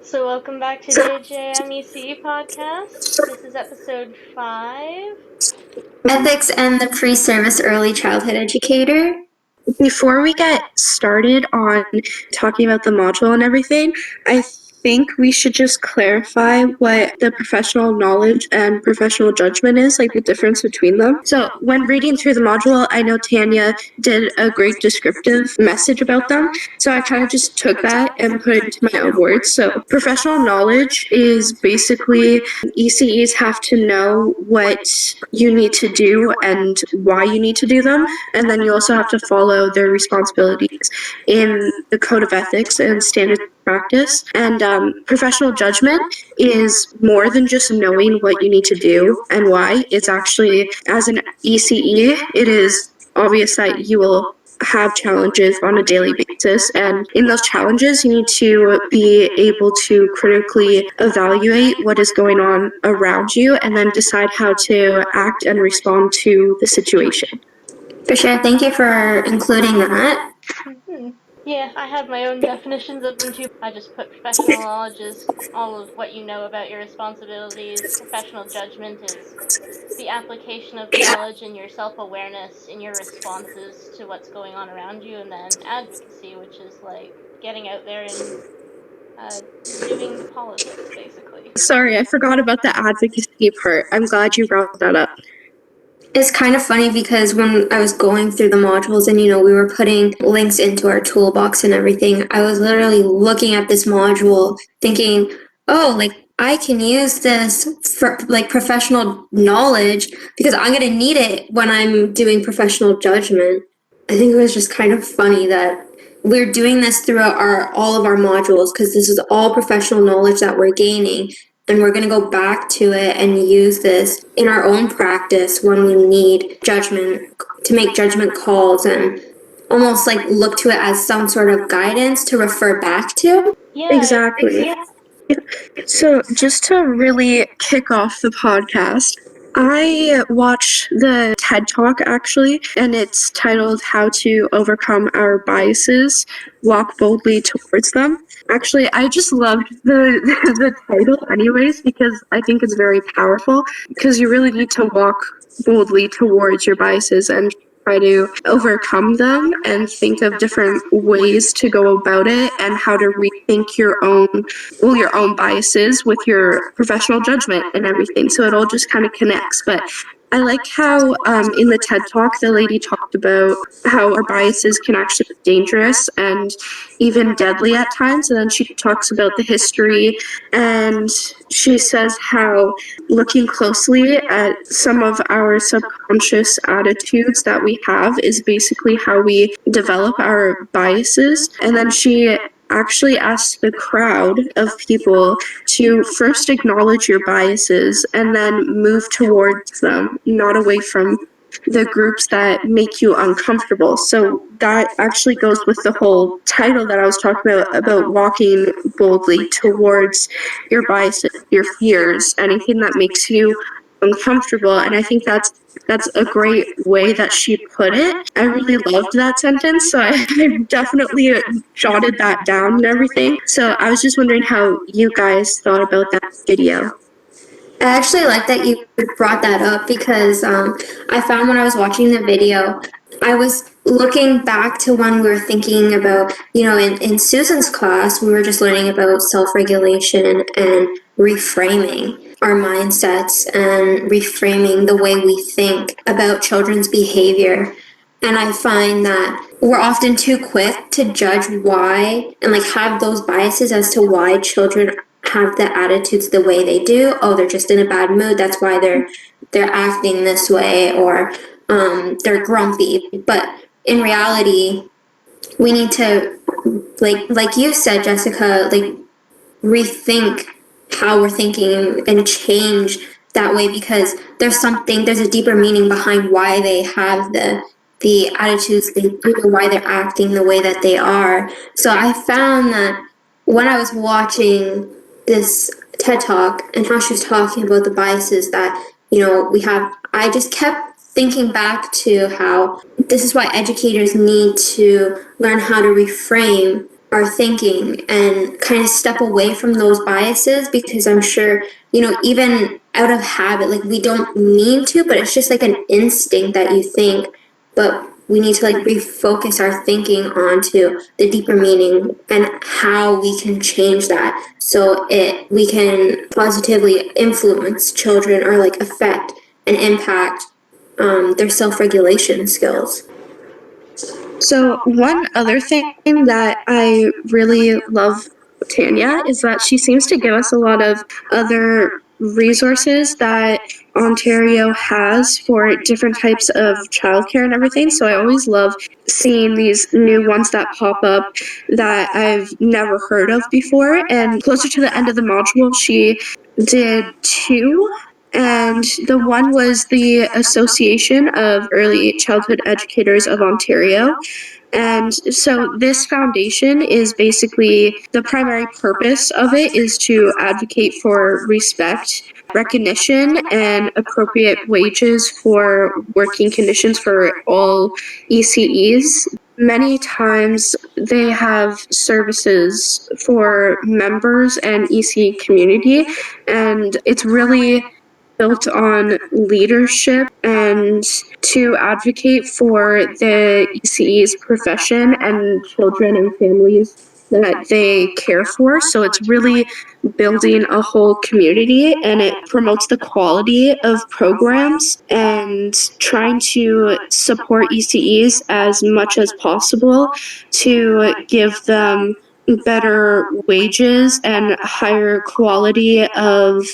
So welcome back to JJM ECE Podcast. This is episode 5. Ethics and the Pre-Service Early Childhood Educator. Before we get started on talking about the module and everything, I think we should just clarify what the professional knowledge and professional judgment is, like the difference between them. So when reading through the module, I know Tanya did a great descriptive message about them. So I kind of just took that and put it into my own words. So professional knowledge is basically ECEs have to know what you need to do and why you need to do them. And then you also have to follow their responsibilities in the code of ethics and standard practice. And professional judgment is more than just knowing what you need to do and why. It's actually, as an ECE, it is obvious that you will have challenges on a daily basis, and in those challenges you need to be able to critically evaluate what is going on around you and then decide how to act and respond to the situation. For sure, thank you for including that. Yeah, I have my own definitions of them too. I just put professional knowledge as all of what you know about your responsibilities. Professional judgment is the application of knowledge and your self-awareness in your responses to what's going on around you. And then advocacy, which is like getting out there and doing the politics, basically. Sorry, I forgot about the advocacy part. I'm glad you brought that up. It's kind of funny because when I was going through the modules and, we were putting links into our toolbox and everything, I was literally looking at this module thinking, I can use this for professional knowledge because I'm going to need it when I'm doing professional judgment. I think it was just kind of funny that we're doing this throughout all of our modules because this is all professional knowledge that we're gaining. And we're going to go back to it and use this in our own practice when we need judgment, to make judgment calls and almost look to it as some sort of guidance to refer back to. Yeah, exactly. Yeah. So just to really kick off the podcast, I watched the TED Talk actually, and it's titled How to Overcome Our Biases, Walk Boldly Towards Them. Actually, I just loved the title anyways because I think it's very powerful because you really need to walk boldly towards your biases and try to overcome them and think of different ways to go about it and how to rethink your own biases with your professional judgment and everything. So it all just kind of connects. But I like how in the TED Talk, the lady talked about how our biases can actually be dangerous and even deadly at times. And then she talks about the history, and she says how looking closely at some of our subconscious attitudes that we have is basically how we develop our biases. And then she actually asked the crowd of people to first acknowledge your biases and then move towards them, not away from the groups that make you uncomfortable. So that actually goes with the whole title that I was talking about walking boldly towards your biases, your fears, anything that makes you uncomfortable. And I think that's a great way that she put it. I really loved that sentence, so I definitely jotted that down and everything. So I was just wondering how you guys thought about that video. I actually like that you brought that up because I found when I was watching the video, I was looking back to when we were thinking about, in Susan's class, we were just learning about self-regulation and reframing our mindsets and reframing the way we think about children's behavior. And I find that we're often too quick to judge why and have those biases as to why children have the attitudes the way they do. Oh, they're just in a bad mood. That's why they're acting this way, or they're grumpy. But in reality, we need to, like you said, Jessica, rethink how we're thinking and change that way because there's a deeper meaning behind why they have the attitudes they do, why they're acting the way that they are. So I found that when I was watching this TED Talk and how she was talking about the biases that, we have, I just kept thinking back to how this is why educators need to learn how to reframe our thinking and kind of step away from those biases, because I'm sure, even out of habit, like we don't mean to, but it's just like an instinct that you think, but we need to like refocus our thinking onto the deeper meaning and how we can change that so we can positively influence children or like affect and impact their self-regulation skills. So, one other thing that I really love Tanya is that she seems to give us a lot of other resources that Ontario has for different types of childcare and everything. So I always love seeing these new ones that pop up that I've never heard of before. And closer to the end of the module, she did two. And the one was the Association of Early Childhood Educators of Ontario. And so this foundation is basically the primary purpose of it is to advocate for respect, recognition, and appropriate wages for working conditions for all ECEs. Many times they have services for members and ECE community, and it's really built on leadership and to advocate for the ECE's profession and children and families that they care for. So it's really building a whole community, and it promotes the quality of programs and trying to support ECEs as much as possible to give them better wages and higher quality of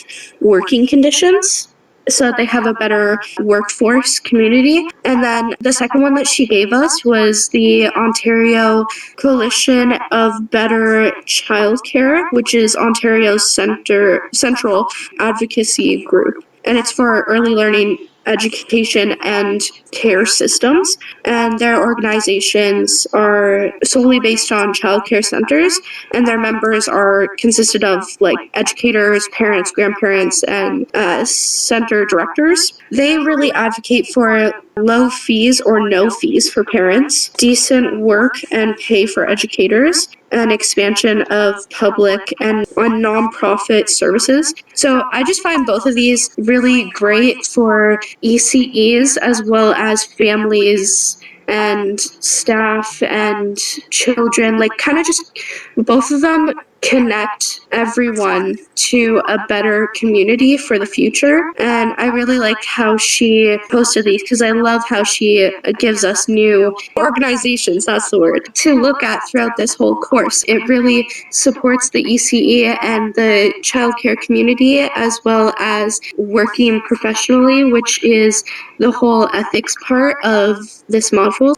working conditions so that they have a better workforce community. And then the second one that she gave us was the Ontario Coalition of Better Childcare, which is Ontario's central advocacy group. And it's for early learning education and care systems, and their organizations are solely based on childcare centers, and their members are consisted of like educators, parents, grandparents, and center directors. They really advocate for low fees or no fees for parents, decent work and pay for educators, and expansion of public and nonprofit services. So I just find both of these really great for ECEs as well as families and staff and children, like kind of just both of them connect everyone to a better community for the future. And I really liked how she posted these because I love how she gives us new organizations, that's the word, to look at throughout this whole course. It really supports the ECE and the childcare community as well as working professionally, which is the whole ethics part of this module.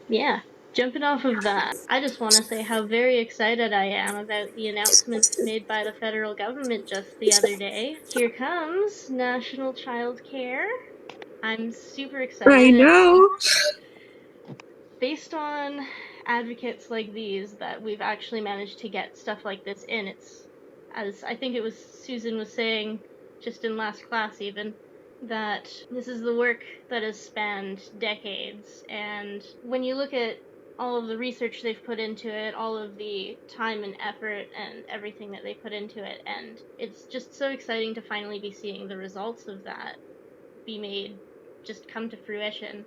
Yeah. Jumping off of that, I just want to say how very excited I am about the announcements made by the federal government just the other day. Here comes National Child Care. I'm super excited. I know. Based on advocates like these that we've actually managed to get stuff like this in. It's, as I think it was Susan was saying just in last class even, that this is the work that has spanned decades, and when you look at all of the research they've put into it, all of the time and effort and everything that they put into it, and it's just so exciting to finally be seeing the results of that just come to fruition.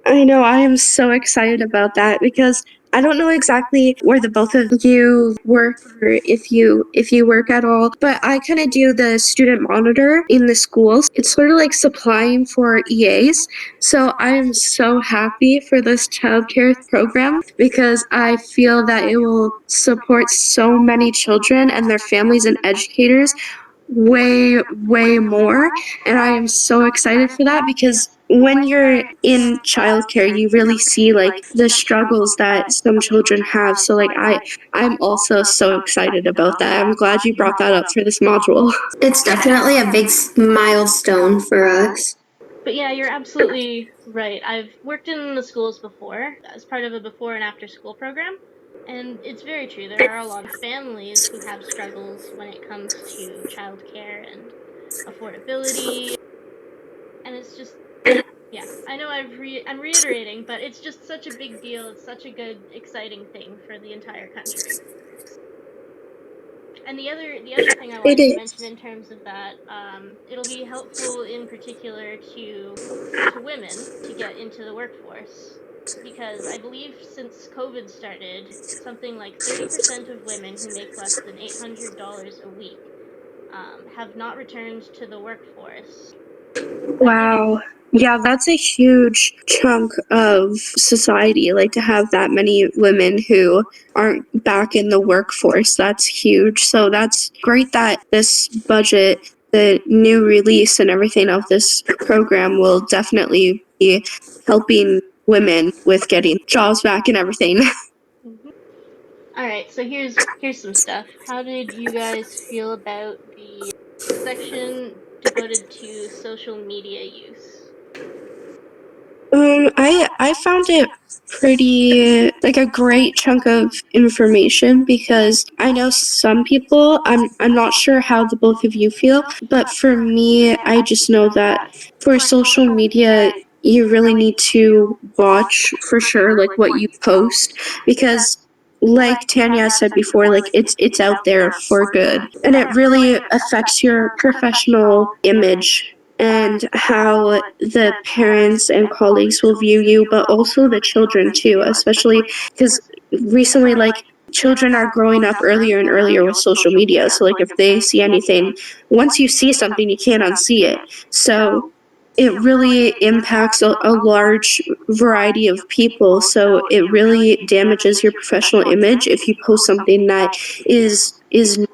I know, I am so excited about that because I don't know exactly where the both of you work or if you work at all, but I kind of do the student monitor in the schools. It's sort of like supplying for EAs. So I am so happy for this childcare program because I feel that it will support so many children and their families and educators way, way more. And I am so excited for that because when you're in childcare, you really see like the struggles that some children have. So like I'm also so excited about that. I'm glad you brought that up for this module. It's definitely a big milestone for us. But yeah, you're absolutely right. I've worked in the schools before as part of a before and after school program. And it's very true. There are a lot of families who have struggles when it comes to childcare and affordability. And it's just Yeah, I know I'm reiterating, but it's just such a big deal. It's such a good, exciting thing for the entire country. And the other thing I It wanted to is. mention in terms of that, it'll be helpful in particular to women to get into the workforce, because I believe since COVID started, something like 30% of women who make less than $800 a week have not returned to the workforce. I think it's Wow. Yeah, that's a huge chunk of society. Like to have that many women who aren't back in the workforce, that's huge. So that's great that this budget, the new release and everything of this program will definitely be helping women with getting jobs back and everything. all right. So here's some stuff. How did you guys feel about the section devoted to social media use? I found it pretty like a great chunk of information because I know some people, I'm not sure how the both of you feel, but for me, I just know that for social media, you really need to watch for sure like what you post because like Tanya said before, like it's out there for good and it really affects your professional image and how the parents and colleagues will view you, but also the children too, especially because recently, like, children are growing up earlier and earlier with social media. So, like, if they see anything, once you see something, you can't unsee it. So, it really impacts a large variety of people. So it really damages your professional image if you post something that is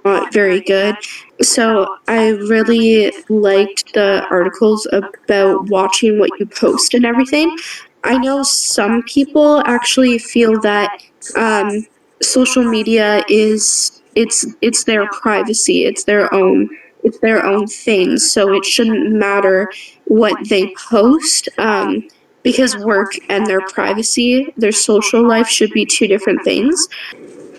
not very good. So I really liked the articles about watching what you post and everything. I know some people actually feel that um, social media is it's their privacy, it's their own thing, so it shouldn't matter what they post. Because work and their privacy, their social life should be two different things.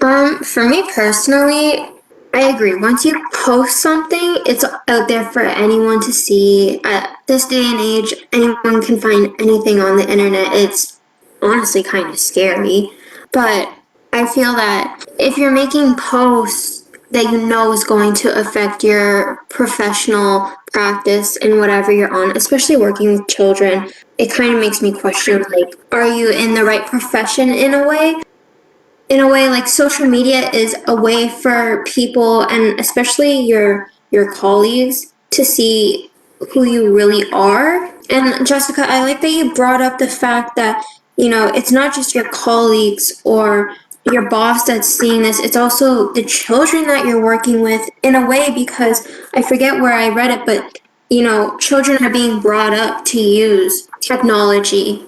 For me personally, I agree. Once you post something, it's out there for anyone to see. At this day and age, anyone can find anything on the internet. It's honestly kind of scary. But I feel that if you're making posts that you know is going to affect your professional practice and whatever you're on, especially working with children, it kind of makes me question, like, are you in the right profession in a way? In a way, like, social media is a way for people, and especially your colleagues, to see who you really are. And Jessica, I like that you brought up the fact that, it's not just your colleagues or your boss that's seeing this, it's also the children that you're working with, in a way, because I forget where I read it, but children are being brought up to use technology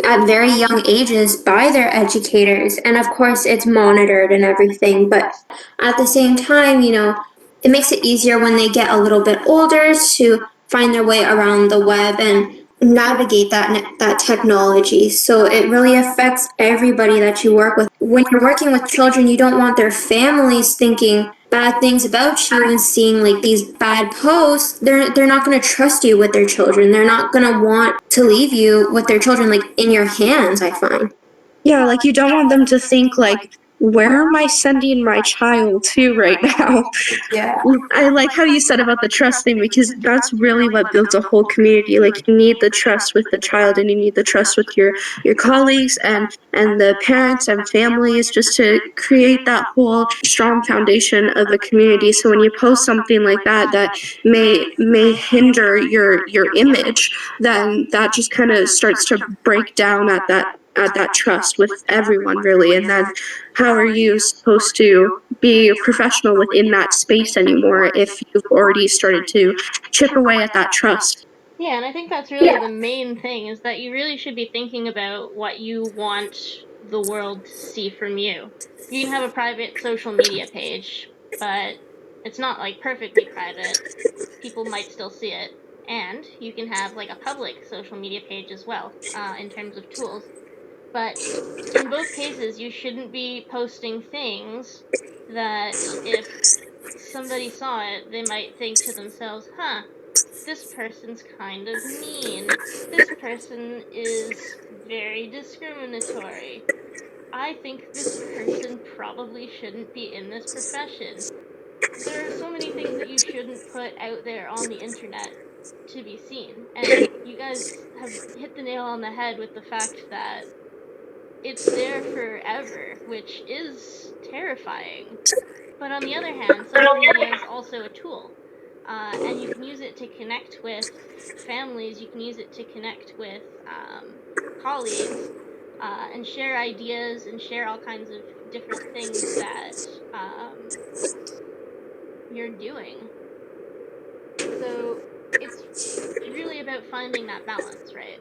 at very young ages by their educators. And of course, it's monitored and everything. But at the same time, it makes it easier when they get a little bit older to find their way around the web and navigate that technology. So it really affects everybody that you work with. When you're working with children, you don't want their families thinking bad things about you and seeing like these bad posts. They're not going to trust you with their children. They're not going to want to leave you with their children, like, in your hands, I find. Yeah, like you don't want them to think like, where am I sending my child to right now? Yeah. I like how you said about the trust thing because that's really what builds a whole community. Like you need the trust with the child and you need the trust with your colleagues and the parents and families just to create that whole strong foundation of a community. So when you post something like that that may hinder your image, then that just kind of starts to break down at that trust with everyone really. And then how are you supposed to be a professional within that space anymore if you've already started to chip away at that trust? Yeah, and I think that's really the main thing, is that you really should be thinking about what you want the world to see from you. You can have a private social media page, but it's not like perfectly private. People might still see it. And you can have like a public social media page as well, in terms of tools. But in both cases, you shouldn't be posting things that if somebody saw it, they might think to themselves, huh, this person's kind of mean. This person is very discriminatory. I think this person probably shouldn't be in this profession. There are so many things that you shouldn't put out there on the internet to be seen. And you guys have hit the nail on the head with the fact that it's there forever, which is terrifying. But on the other hand, social media is also a tool. And you can use it to connect with families, you can use it to connect with colleagues, and share ideas and share all kinds of different things that you're doing. So it's really about finding that balance, right?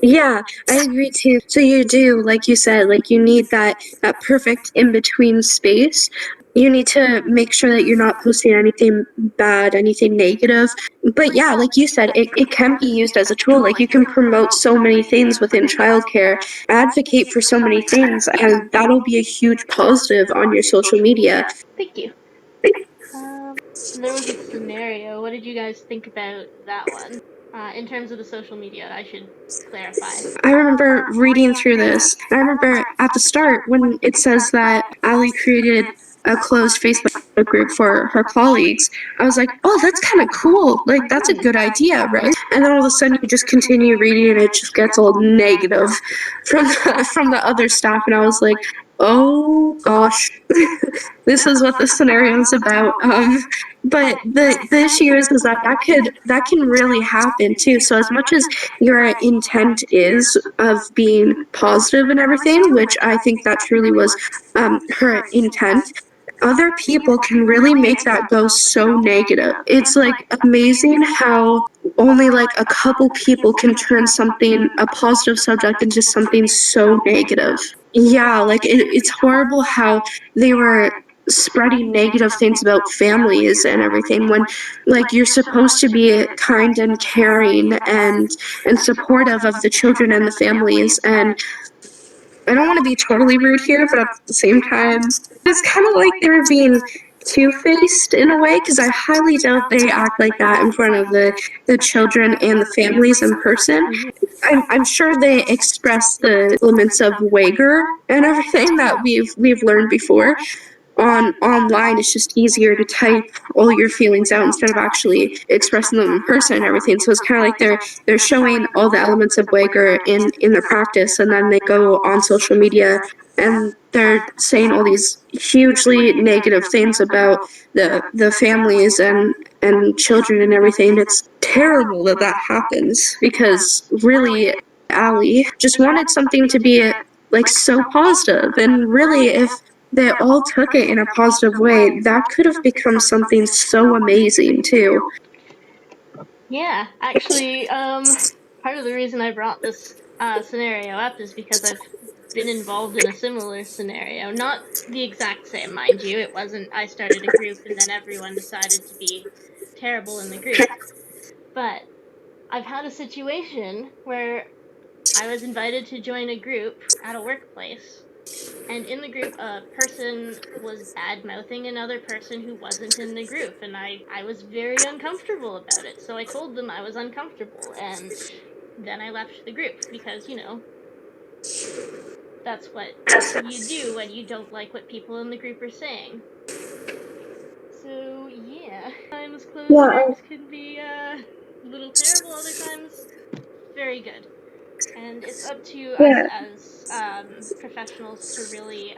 Yeah, I agree too. So you do, like you said, like you need that perfect in-between space. You need to make sure that you're not posting anything bad, anything negative. But yeah, like you said, it can be used as a tool. Like you can promote so many things within childcare, advocate for so many things, and that'll be a huge positive on your social media. Thank you. There was a scenario. What did you guys think about that one? In terms of the social media, I should clarify. I remember reading through this. I remember at the start when it says that Ali created a closed Facebook group for her colleagues, I was like, oh, that's kind of cool. Like, that's a good idea, right? And then all of a sudden you just continue reading and it just gets all negative from the other staff. And I was like, oh gosh, this is what the scenario is about. But the issue is that that can really happen too. So as much as your intent is of being positive and everything, which I think that truly was her intent, other people can really make that go so negative. It's like amazing how only like a couple people can turn something, a positive subject, into something so negative. Yeah, like it's horrible how they were spreading negative things about families and everything when like you're supposed to be kind and caring and supportive of the children and the families. And I don't want to be totally rude here, but at the same time, it's kind of like they're being two-faced in a way, because I highly doubt they act like that in front of the children and the families in person. I'm sure they express the elements of wager and everything that we've learned before. Online, it's just easier to type all your feelings out instead of actually expressing them in person and everything. So it's kind of like they're showing all the elements of wager in their practice, and then they go on social media and they're saying all these hugely negative things about the families and children and everything. It's terrible that that happens, because really Ali just wanted something to be like so positive, and really if they all took it in a positive way, that could have become something so amazing too. Yeah, actually, part of the reason I brought this scenario up is because I've been involved in a similar scenario. Not the exact same, mind you. It wasn't I started a group and then everyone decided to be terrible in the group. But I've had a situation where I was invited to join a group at a workplace, and in the group a person was bad-mouthing another person who wasn't in the group, and I was very uncomfortable about it. So I told them I was uncomfortable, and then I left the group, because, you know, that's what you do when you don't like what people in the group are saying. So yeah, sometimes closed groups can be a little terrible, other times very good. And it's up to us as professionals to really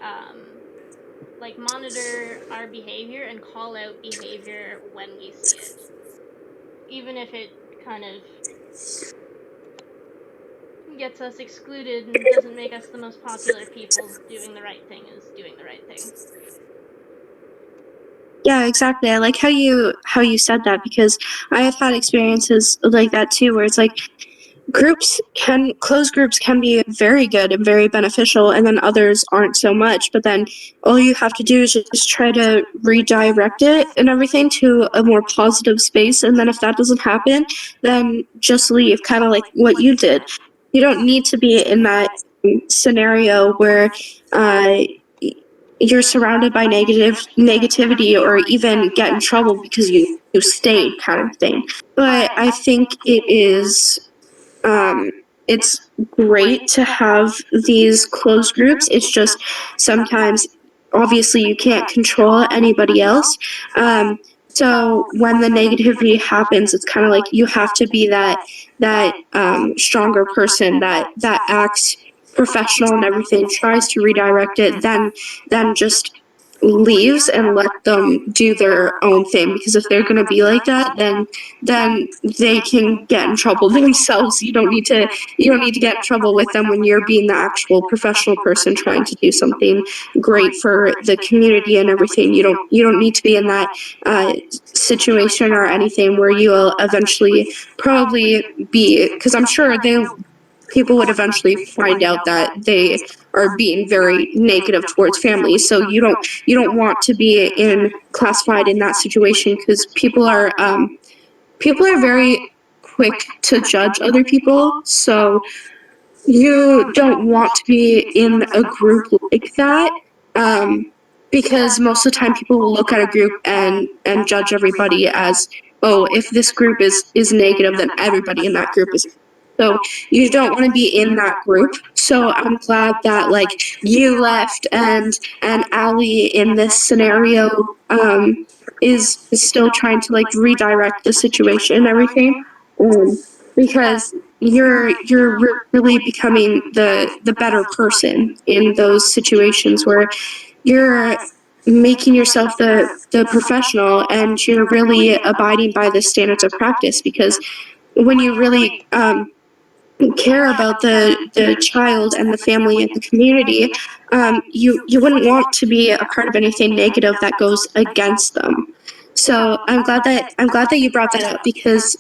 like monitor our behavior and call out behavior when we see it, even if it kind of gets us excluded and doesn't make us the most popular people. Doing the right thing is doing the right thing. Yeah, exactly. I like how you said that, because I have had experiences like that too, where it's like closed groups can be very good and very beneficial, and then others aren't so much. But then all you have to do is just try to redirect it and everything to a more positive space. And then if that doesn't happen, then just leave, kind of like what you did. You don't need to be in that scenario where you're surrounded by negativity or even get in trouble because you stayed kind of thing. But I think it's great to have these closed groups. It's just sometimes, obviously, you can't control anybody else. So when the negativity happens, it's kind of like you have to be that stronger person that acts professional and everything, tries to redirect it, then just leaves and let them do their own thing. Because if they're going to be like that, then they can get in trouble themselves. You don't need to get in trouble with them when you're being the actual professional person trying to do something great for the community and everything. You don't need to be in that situation or anything where you will eventually probably be, because I'm sure people would eventually find out that they are being very negative towards families. So you don't want to be classified in that situation, because people are very quick to judge other people. So you don't want to be in a group like that, because most of the time people will look at a group and judge everybody as, oh, if this group is negative, then everybody in that group is. So you don't want to be in that group. So I'm glad that you left, and Allie in this scenario is still trying to redirect the situation and everything, because you're really becoming the better person in those situations where you're making yourself the professional, and you're really abiding by the standards of practice. Because when you really care about the child and the family and the community, you wouldn't want to be a part of anything negative that goes against them. So I'm glad that you brought that up, because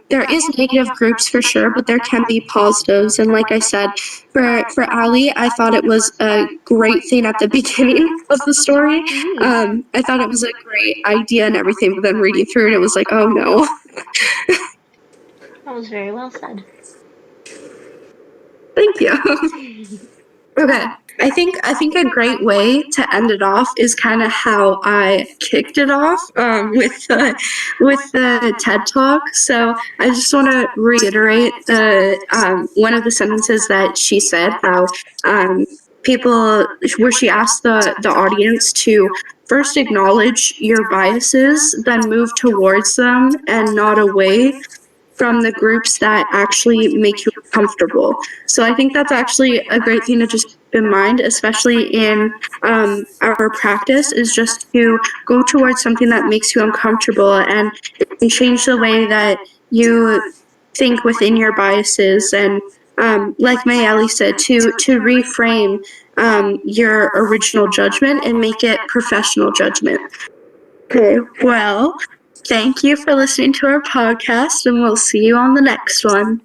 there is negative groups for sure, but there can be positives. And like I said, for Ali, I thought it was a great thing at the beginning of the story. I thought it was a great idea and everything, but then reading through it, it was like, oh no. That was very well said. Thank you. Okay. I think a great way to end it off is kind of how I kicked it off with the TED Talk. So I just want to reiterate one of the sentences that she said, how where she asked the audience to first acknowledge your biases, then move towards them and not away from the groups that actually make you comfortable. So I think that's actually a great thing to just keep in mind, especially in our practice, is just to go towards something that makes you uncomfortable and change the way that you think within your biases. And like Mayeli said, to reframe your original judgment and make it professional judgment. Okay, well, thank you for listening to our podcast, and we'll see you on the next one.